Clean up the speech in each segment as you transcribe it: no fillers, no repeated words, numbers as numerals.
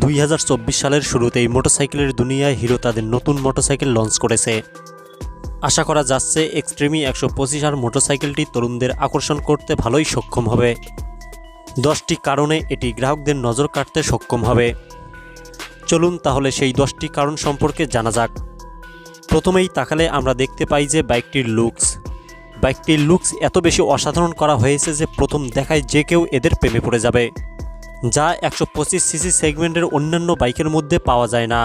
2024 সালের শুরুতেই মোটরসাইকেলের দুনিয়ায় হিরো তাদের নতুন মোটরসাইকেল লঞ্চ করেছে। আশা করা যাচ্ছে এক্সট্রিমি 125 আর মোটরসাইকেলটি তরুণদের আকর্ষণ করতে ভালোই সক্ষম হবে। 10টি কারণে এটি গ্রাহকদের নজর কাড়তে সক্ষম হবে। চলুন তাহলে সেই 10টি কারণ সম্পর্কে জানা যাক। প্রথমেই তাকালে আমরা দেখতে পাই যে বাইকটির লুকস এত বেশি অসাধারণ করা হয়েছে যে প্রথম দেখায় যে কেউ এদের প্রেমে পড়ে যাবে, যা 125 সিসি সেগমেন্টের অন্যান্য বাইকের মধ্যে পাওয়া যায় না।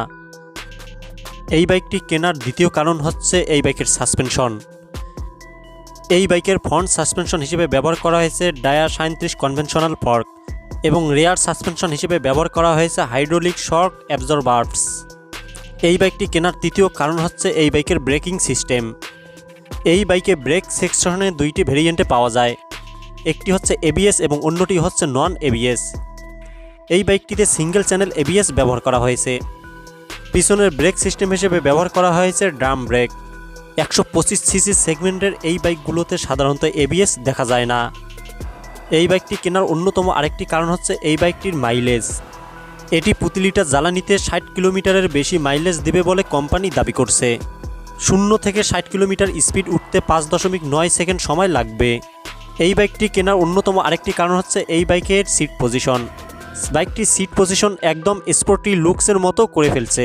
এই বাইকটি কেনার দ্বিতীয় কারণ হচ্ছে এই বাইকের সাসপেনশন। এই বাইকের ফ্রন্ট সাসপেনশন হিসেবে ব্যবহার করা হয়েছে ডায়ার 37 কনভেনশনাল ফর্ক এবং রেয়ার সাসপেনশন হিসেবে ব্যবহার করা হয়েছে হাইড্রোলিক শক অ্যাবজর্বার্স। এই বাইকটি কেনার তৃতীয় কারণ হচ্ছে এই বাইকের ব্রেকিং সিস্টেম। এই বাইকে ব্রেক সেকশনে দুইটি ভেরিয়েন্টে পাওয়া যায়, একটি হচ্ছে এবিএস এবং অন্যটি হচ্ছে নন এবিএস। এই বাইকটিতে সিঙ্গেল চ্যানেল এবিএস ব্যবহার করা হয়েছে। পিছনের ব্রেক সিস্টেম হিসেবে ব্যবহার করা হয়েছে ড্রাম ব্রেক। 125 সিসি সেগমেন্টের এই বাইকগুলোতে সাধারণত এবিএস দেখা যায় না। এই বাইকটি কেনার অন্যতম আরেকটি কারণ হচ্ছে এই বাইকটির মাইলেজ। এটি প্রতি লিটার জ্বালানিতে 60 কিলোমিটারের বেশি মাইলেজ দেবে বলে কোম্পানি দাবি করছে। 0 থেকে 60 কিলোমিটার স্পিড উঠতে 5.9 সেকেন্ড সময় লাগবে। এই বাইকটি কেনার অন্যতম আরেকটি কারণ হচ্ছে এই বাইকের সিট পজিশন। বাইকটির সিট পজিশন একদম স্পোর্টি লুকসের মতো করে ফেলছে,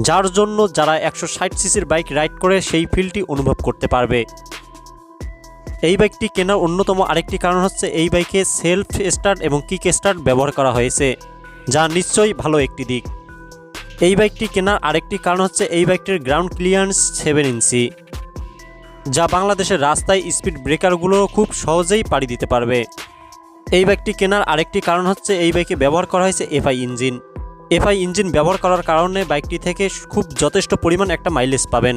যার জন্য যারা 160 সিসির বাইক রাইড করে সেই ফিলটি অনুভব করতে পারবে। এই বাইকটি কেনার অন্যতম আরেকটি কারণ হচ্ছে এই বাইকে সেলফ স্টার্ট এবং কিক স্টার্ট ব্যবহার করা হয়েছে, যা নিশ্চয়ই ভালো একটি দিক। এই বাইকটি কেনার আরেকটি কারণ হচ্ছে এই বাইকটির গ্রাউন্ড ক্লিয়ারেন্স 7 ইঞ্চি, যা বাংলাদেশের রাস্তায় স্পিড ব্রেকারগুলো খুব সহজেই পাড়ি দিতে পারবে। এই বাইকটি কেনার আরেকটি কারণ হচ্ছে এই বাইকে ব্যবহার করা হয়েছে এফআই ইঞ্জিন। এফআই ইঞ্জিন ব্যবহার করার কারণে বাইকটি থেকে খুব যথেষ্ট পরিমাণ একটা মাইলেজ পাবেন।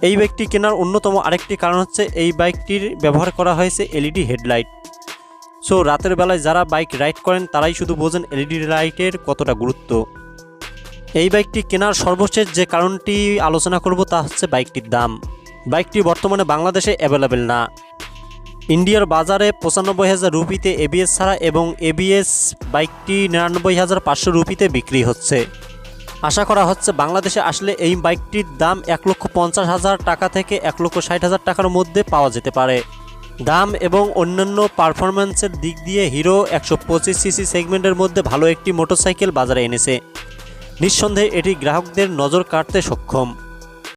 এই বাইকটি কেনার অন্যতম আরেকটি কারণ হচ্ছে এই বাইকটির ব্যবহার করা হয়েছে এলইডি হেডলাইট। সো রাতের বেলায় যারা বাইক রাইড করেন তারাই শুধু বোঝেন এলইডি লাইটের কতটা গুরুত্ব। এই বাইকটি কেনার সর্বশেষ যে কারণটি আলোচনা করব তা হচ্ছে বাইকটির দাম। বাইকটি বর্তমানে বাংলাদেশে অ্যাভেলেবেল না। ইন্ডিয়ার বাজারে 95,000 রুপিতে এবিএস ছাড়া এবং এবিএস বাইকটি 99,500 রুপিতে বিক্রি হচ্ছে। আশা করা হচ্ছে বাংলাদেশে আসলে এই বাইকটির দাম 1,50,000 টাকা থেকে 1,60,000 টাকার মধ্যে পাওয়া যেতে পারে। দাম এবং অন্যান্য পারফরম্যান্সের দিক দিয়ে হিরো 125 সিসি সেগমেন্টের মধ্যে ভালো একটি মোটরসাইকেল বাজারে এনেছে। নিঃসন্দেহে এটি গ্রাহকদের নজর কাড়তে সক্ষম।